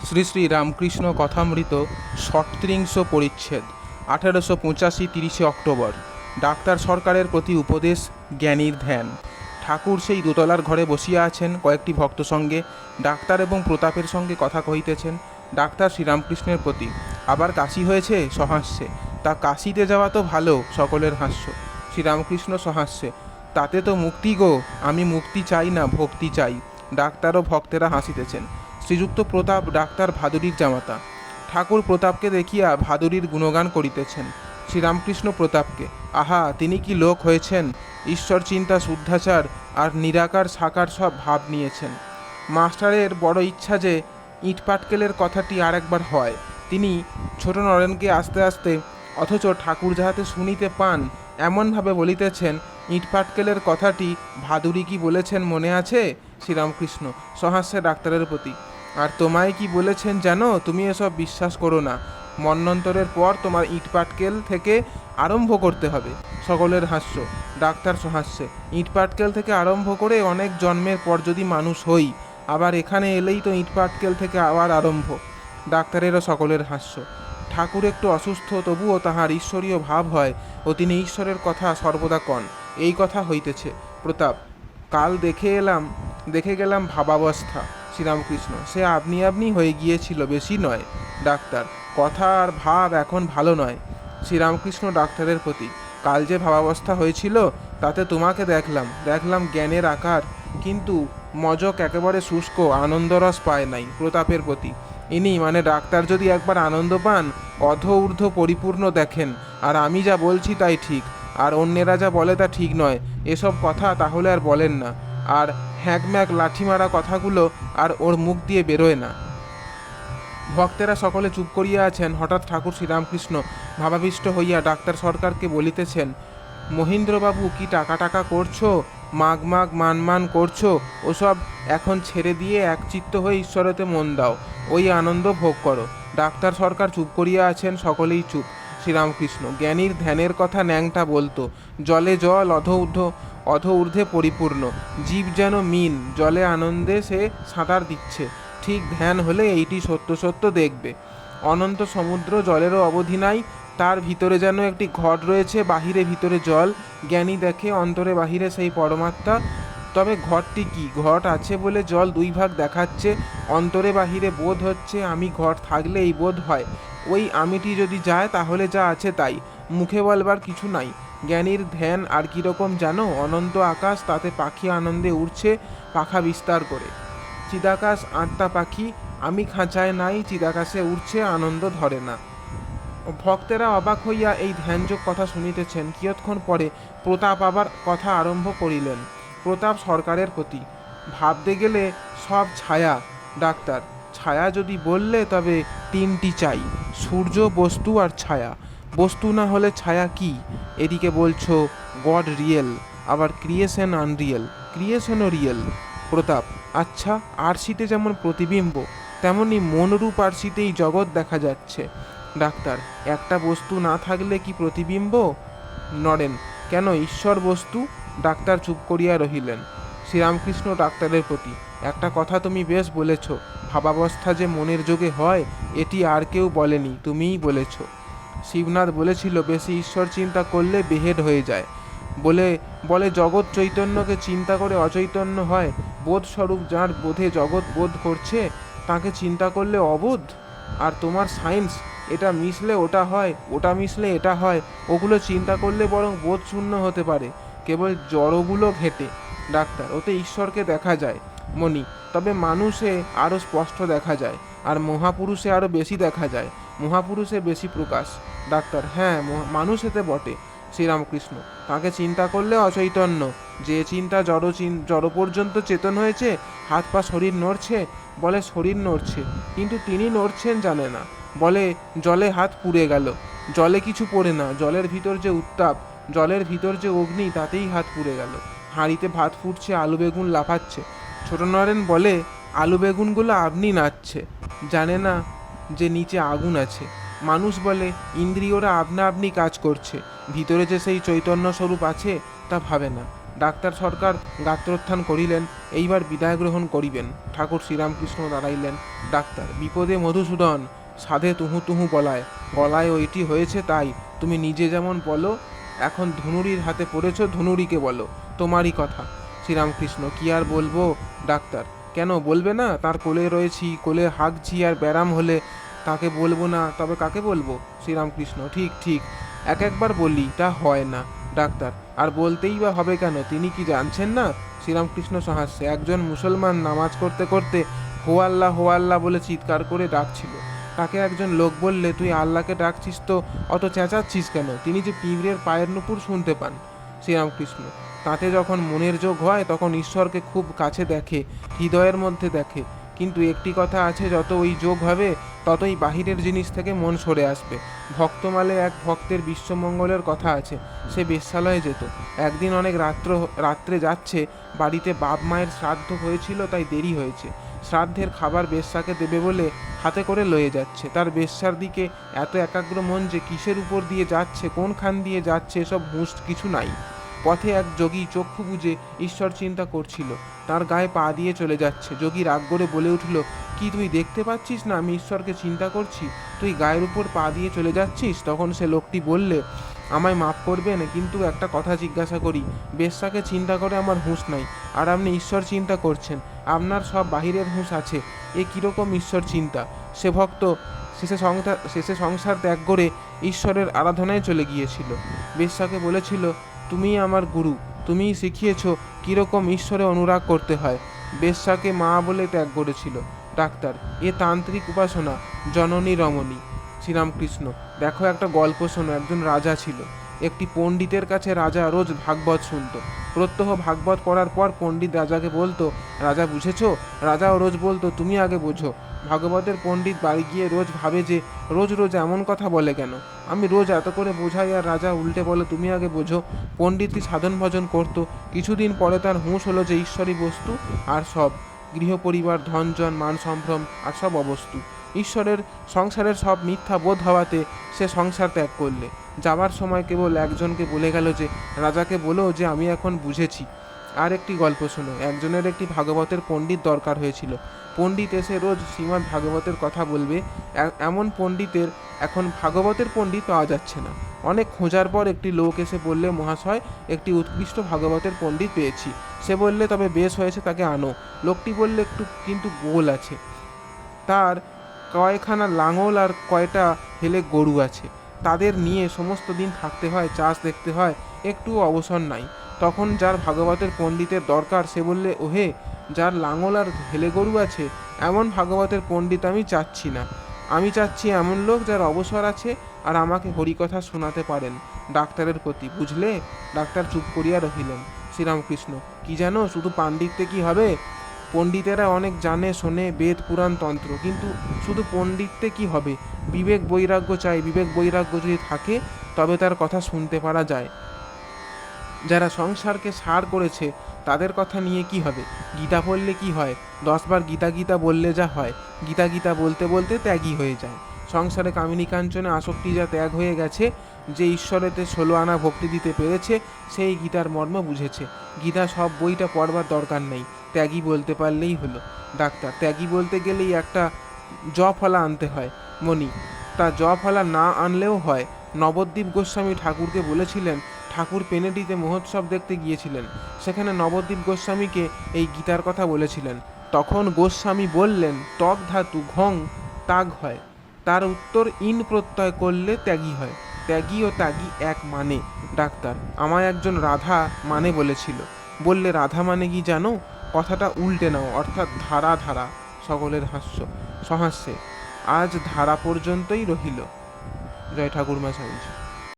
শ্রী শ্রী রামকৃষ্ণ কথামৃত ৩৭ পরিচ্ছেদ ১৮৮৫ ৩০ October. Doctor সরকারের প্রতি উপদেশ, জ্ঞানীর ধ্যান। ঠাকুর সেই দোতলার ঘরে বসিয়া আছেন, কয়েকটি ভক্ত সঙ্গে। ডাক্তার এবং প্রতাপের সঙ্গে কথা কহিতেছেন। ডাক্তার শ্রীরামকৃষ্ণের প্রতি, আবার কাশি হয়েছে? সহাস্যে, তা কাশিতে যাওয়া তো ভালো। সকলের হাস্য। শ্রীরামকৃষ্ণ সহাস্যে, তাতে তো মুক্তি গো, আমি মুক্তি চাই না, ভক্তি চাই। ডাক্তার ও ভক্তেরা হাসিতেছেন। শ্রীযুক্ত প্রতাপ ডাক্তার ভাদুরীর জামাতা। ঠাকুর প্রতাপকে দেখিয়া ভাদুরীর গুণগান করিতেছেন। শ্রীরামকৃষ্ণ প্রতাপকে, আহা, তিনি কি লোক হয়েছেন! ঈশ্বর চিন্তা, শুদ্ধাচার আর নিরাকার সাকার সব ভাব নিয়েছেন। মাস্টারের বড় ইচ্ছা যে ইটপাটকেলের কথাটি আর একবার হয়। তিনি ছোট নরেনকে আস্তে আস্তে, অথচ ঠাকুর যাহাতে শুনিতে পান এমনভাবে বলিতেছেন, ইটপাটকেলের কথাটি ভাদুরী কি বলেছেন মনে আছে? শ্রীরামকৃষ্ণ সহাস্যে ডাক্তারের প্রতি, আর তোমায় কি বলেছেন জানো? তুমি এসব বিশ্বাস করো না। মন্বন্তরের পর তোমার ইটপাটকেল থেকে আরম্ভ করতে হবে। সকলের হাস্য। ডাক্তার সহাস্যে, ইটপাটকেল থেকে আরম্ভ করে অনেক জন্মের পর যদি মানুষ হই, আবার এখানে এলেই তো ইটপাটকেল থেকে আবার আরম্ভ। ডাক্তারেরও সকলের হাস্য। ঠাকুর একটু অসুস্থ, তবুও তাহার ঈশ্বরীয় ভাব হয় ও তিনি ঈশ্বরের কথা সর্বদা কন, এই কথা হইতেছে। প্রতাপ, কাল দেখে গেলাম ভাবাবস্থা। শ্রীরামকৃষ্ণ, সে আপনি আপনি হয়ে গিয়েছিল, বেশি নয়। ডাক্তার, কথা আর ভাব এখন ভালো নয়। শ্রীরামকৃষ্ণ ডাক্তারের প্রতি, কাল যে ভাবাবস্থা হয়েছিল তাতে তোমাকে দেখলাম জ্ঞানের আকার, কিন্তু মজক একেবারে শুষ্ক, আনন্দরস পায় নাই। প্রতাপের প্রতি, ইনি মানে ডাক্তার যদি একবার আনন্দ পান, অধ ঊর্ধ্ব পরিপূর্ণ দেখেন, আর আমি যা বলছি তাই ঠিক, আর অন্যেরা যা বলে তা ঠিক নয়, এসব কথা তাহলে আর বলেন না। আর হ্যাঁকম্যাক লাঠি মারা কথাগুলো আর ওর মুখ দিয়ে বেরোয় না। ভক্তেরা সকলে চুপ করিয়া আছেন। হঠাৎ ঠাকুর শ্রীরামকৃষ্ণ ভাবাবিষ্ট হইয়া ডাক্তার সরকারকে বলিতেছেন, মহিন্দ্রবাবু, কি টাকা করছো? মান করছো? ওসব এখন ছেড়ে দিয়ে একচিত্ত হয়ে ঈশ্বরেতে মন দাও, ওই আনন্দ ভোগ করো। ডাক্তার সরকার চুপ করিয়া আছেন, সকলেই চুপ। শ্রীরামকৃষ্ণ, জ্ঞানীর ধ্যানের কথা ন্যাংটা বলতো। জলে জল, অধ ঊর্ধ্বে পরিপূর্ণ। জীব যেন মিন, জলে আনন্দে সে সাঁতার দিচ্ছে। ঠিক ধ্যান হলে এইটি সত্য সত্য দেখবে। অনন্ত সমুদ্র, জলেরও অবধি নাই, তার ভিতরে যেন একটি ঘট রয়েছে, বাহিরে ভিতরে জল। জ্ঞানী দেখে অন্তরে বাহিরে সেই পরমাত্মা। তবে ঘটটি কি? ঘট আছে বলে জল দুই ভাগ দেখাচ্ছে, অন্তরে বাহিরে বোধ হচ্ছে। আমি ঘট থাকলে এই বোধ হয়, ওই আমিটি যদি যায় তাহলে যা আছে তাই, মুখে বলবার কিছু নাই। জ্ঞানীর ধ্যান আর কীরকম জানো? অনন্ত আকাশ, তাতে পাখি আনন্দে উড়ছে পাখা বিস্তার করে। চিদাকাশ আত্মা পাখি, আমি খাঁচায় নাই, চিদাকাশে উড়ছে, আনন্দ ধরে না। ভক্তেরা অবাক হইয়া এই ধ্যানযোগ কথা শুনিতেছেন। কিয়ৎক্ষণ পরে প্রতাপ আবার কথা আরম্ভ করিলেন। প্রতাপ সরকারের প্রতি, ভাবতে গেলে সব ছায়া। ডাক্তার, ছায়া যদি বললে তবে তিনটি চাই, সূর্য, বস্তু আর ছায়া। বস্তু না হলে ছায়া কি? এদিকে বলছো গড রিয়েল, আবার ক্রিয়েশন আনরিয়েল, ক্রিয়েশনও রিয়েল। প্রতাপ, আচ্ছা, আরশিতে যেমন প্রতিবিম্ব, তেমনি মনরূপ আরশিতেই জগৎ দেখা যাচ্ছে। ডাক্তার, একটা বস্তু না থাকলে কি প্রতিবিম্ব? নরেন, কেন, ঈশ্বর বস্তু? ডাক্তার চুপ করিয়া রহিলেন। শ্রীরামকৃষ্ণ ডাক্তারের প্রতি, একটা কথা তুমি বেশ বলেছ, ভাবাবস্থা যে মনের যোগে হয়, এটি আর কেউ বলেনি, তুমিই বলেছ। শিবনাথ বলেছিল, বেশি ঈশ্বর চিন্তা করলে বেহেড হয়ে যায়। বলে জগৎ চৈতন্যকে চিন্তা করে অচৈতন্য হয়। বোধস্বরূপ যার বোধে জগৎ বোধ করছে, তাকে চিন্তা করলে অবোধ। আর তোমার সায়েন্স, এটা মিশলে ওটা হয়, ওটা মিশলে এটা হয়, ওগুলো চিন্তা করলে বরং বোধ শূন্য হতে পারে, কেবল জড়গুলো ঘেটে। ডাক্তার, ওতে ঈশ্বরকে দেখা যায় মনি, তবে মানুষে আরও স্পষ্ট দেখা যায়, আর মহাপুরুষে আরও বেশি দেখা যায়, মহাপুরুষে বেশি প্রকাশ। ডাক্তার, হ্যাঁ, মানুষেতে বটে। শ্রীরামকৃষ্ণ, তাকে চিন্তা করলে অচৈতন্য। যে চিন্তা জড় পর্যন্ত চেতন হয়েছে, হাত পা শরীর নড়ছে, বলে শরীর নড়ছে, কিন্তু তিনি নড়ছেন জানে না। বলে জলে হাত পুড়ে গেল, জলে কিছু পড়ে না, জলের ভিতর যে উত্তাপ, জলের ভিতর যে অগ্নি, তাতেই হাত পুড়ে গেল। হাঁড়িতে ভাত ফুটছে, আলু বেগুন লাফাচ্ছে। ছোট নরেন বলে, আলু বেগুনগুলো আপনি নাচছে, জানে না যে নিচে আগুন আছে। মানুষ বলে, ইন্দ্রিয়রা আপনা আপনি কাজ করছে, ভিতরে যে সেই চৈতন্য স্বরূপ আছে তা ভাবে না। ডাক্তার সরকার গাত্রোত্থান করিলেন, এইবার বিদায় গ্রহণ করিবেন। ঠাকুর শ্রীরামকৃষ্ণ দাঁড়াইলেন। ডাক্তার, বিপদে মধুসূদন, সাধে তুহু তুহু বলায়, গলায় ওইটি হয়েছে তাই। তুমি নিজে যেমন বলো, এখন ধনুরির হাতে পড়েছ, ধনুরিকে বলো, তোমারই কথা। শ্রীরামকৃষ্ণ, কি আর বলবো? ডাক্তার, কেন বলবে না? তার কোলে রয়েছি, কোলে হাঁকছি, আর ব্যারাম হলে তাকে বলবো না তবে কাকে বলবো? শ্রীরামকৃষ্ণ, ঠিক ঠিক, একবার বলি, তা হয় না। ডাক্তার, আর বলতেই বা হবে কেন? তিনি কি জানছেন না? শ্রীরামকৃষ্ণ সহাস্যে, একজন মুসলমান নামাজ করতে করতে হো আল্লাহ বলে চিৎকার করে ডাকছিল। তাকে একজন লোক বললে, তুই আল্লাহকে ডাকছিস তো অত চেঁচাচ্ছিস কেন? তিনি যে পিঁপড়ের পায়ের নুপুর শুনতে পান। শ্রীরামকৃষ্ণ, তাতে যখন মনের যোগ হয় তখন ঈশ্বরকে খুব কাছে দেখে, হৃদয়ের মধ্যে দেখে। কিন্তু একটি কথা আছে, যত ওই যোগ হবে ততই বাহিরের জিনিস থেকে মন সরে আসবে। ভক্তমালে এক ভক্তের বিশ্বমঙ্গলের কথা আছে। সে বেশ্যালয়ে যেত। একদিন অনেক রাত্রে যাচ্ছে, বাড়িতে বাপ মায়ের শ্রাদ্ধ হয়েছিল, তাই দেরি হয়েছে। শ্রাদ্ধের খাবার বেশ্যাকে দেবে বলে হাতে করে লয়ে যাচ্ছে। তার বেশ্যার দিকে এত একাগ্র মন যে কিসের উপর দিয়ে যাচ্ছে, কোনখান দিয়ে যাচ্ছে, এসব হুঁশ কিছু নাই। পথে এক যোগী চক্ষু বুজে ঈশ্বর চিন্তা করছিল, তার গায়ে পা দিয়ে চলে যাচ্ছে। যোগী রাগ করে বলে উঠল, কি তুই দেখতে পাচ্ছিস না আমি ঈশ্বরকে চিন্তা করছি? তুই গায়ের উপর পা দিয়ে চলে যাচ্ছিস? তখন সে লোকটি বললে, আমায় মাফ করবেন, কিন্তু একটা কথা জিজ্ঞাসা করি। বেশ্যাকে চিন্তা করে আমার হুঁশ নাই, আর আপনি ঈশ্বর চিন্তা করছেন। আপনার সব বাহিরের হুঁশ আছে, এ কীরকম ঈশ্বর চিন্তা? সে ভক্ত শেষে সংসার ত্যাগ করে ঈশ্বরের আরাধনায় চলে গিয়েছিল। বেশ্যাকে বলেছিল, তুমিই আমার গুরু, তুমিই শিখিয়েছ কীরকম ঈশ্বরে অনুরাগ করতে হয়। বেশ্যাকে মা বলে ত্যাগ করেছিল। ডাক্তার, এ তান্ত্রিক উপাসনা, জননী রমণী। শ্রীরামকৃষ্ণ, দেখো একটা গল্প শোনো। একজন রাজা ছিল। একটি পণ্ডিতের কাছে রাজা রোজ ভাগবত শুনত। প্রত্যহ ভাগবত পড়ার পর পণ্ডিত রাজাকে বলতো, রাজা বুঝেছ? রাজাও রোজ বলতো, তুমি আগে বোঝো। ভাগবতের পণ্ডিত বাড়ি গিয়ে রোজ ভাবে যে রোজ রোজ এমন কথা বলে কেন? আমি রোজ এত করে বোঝাই আর রাজা উল্টে বলে, তুমি আগে বোঝো। পণ্ডিতটি সাধন ভজন করত। কিছুদিন পরে তার হুঁশ হলো যে ঈশ্বরই বস্তু, আর সব গৃহ পরিবার, ধনজন, মান সম্ভ্রম আর সব অবস্তু ঈশ্বরের। সংসারের সব মিথ্যা বোধ হওয়াতে সে সংসার ত্যাগ করলে। যাবার সময় কেবল একজনকে বলে গেল যে, রাজাকে বলো যে আমি এখন বুঝেছি। আর একটি গল্প শোনো। একজনের একটি ভাগবতের পণ্ডিত দরকার হয়েছিল। পণ্ডিত এসে রোজ শ্রীমদ্ ভাগবতের কথা বলবে। এমন পণ্ডিতের এখন ভাগবতের পণ্ডিত পাওয়া যাচ্ছে না। অনেক খোঁজার পর একটি লোক এসে বললে, মহাশয়, একটি উৎকৃষ্ট ভাগবতের পণ্ডিত পেয়েছি। সে বললে, তবে বেশ হয়েছে, তাকে আনো। লোকটি বললে, কিন্তু গোল আছে। তার কয়খানা লাঙল আর কয়টা হেলে গরু আছে। তাদের নিয়ে সমস্ত দিন থাকতে হয়, চাষ দেখতে হয়, একটু অবসর নাই। তখন যার ভাগবতের পণ্ডিতের দরকার, সে বললে, ওহে, যার লাঙল আর হেলে গরু আছে, এমন ভাগবতের পণ্ডিত আমি চাচ্ছি না। আমি চাচ্ছি এমন লোক যার অবসর আছে আর আমাকে হরিকথা শোনাতে পারেন ডাক্তারের প্রতি, বুঝলে? ডাক্তার চুপ করিয়া রহিলেন। শ্রীরামকৃষ্ণ, কি জানো, শুধু পাণ্ডিত্যে কি হবে? পণ্ডিতেরা অনেক জানে শোনে, বেদ পুরাণ তন্ত্র, কিন্তু শুধু পণ্ডিত্যে কি হবে? বিবেক বৈরাগ্য চাই। বিবেক বৈরাগ্য যদি থাকে তবে তার কথা শুনতে পারা যায়। যারা সংসারকে সার করেছে তাদের কথা নিয়ে কি হবে? গীতা পড়লে কি হয়? 10 বার গীতা বললে যা হয়, গীতা বলতে বলতে ত্যাগী হয়ে যায়। সংসারে কামিনী কাঞ্চনে আসক্তি যা ত্যাগ হয়ে গেছে, যে ঈশ্বরেতে 16 আনা ভক্তি দিতে পেরেছে, সেই গীতার মর্ম বুঝেছে। গীতা সব বইটা পড়বার দরকার নেই, ত্যাগী বলতে পারলেই হলো। ডাক্তার, ত্যাগী বলতে গেলেই একটা জফলা আনতে হয় মণি। তা জফলা না আনলেও হয়। নবদ্বীপ গোস্বামী ঠাকুরকে বলেছিলেন, ঠাকুর পেনেটিতে মহোৎসব দেখতে গিয়েছিলেন, সেখানে নবদ্বীপ গোস্বামীকে এই গীতার কথা বলেছিলেন। তখন গোস্বামী বললেন, টক ধাতু ঘং তাগ হয়। তার উত্তর, ইন প্রত্যয় করলে ত্যাগী হয়। ত্যাগী ও ত্যাগী এক মানে। ডাক্তার, আমায় একজন রাধা মানে বলেছিল। বললে, রাধা মানে কি জানো? কথাটা উল্টে নাও, অর্থাৎ ধারা ধারা। সকলের সহাস্যে। আজ ধারা পর্যন্তই রহিল। জয় ঠাকুরমা স্বামীজি।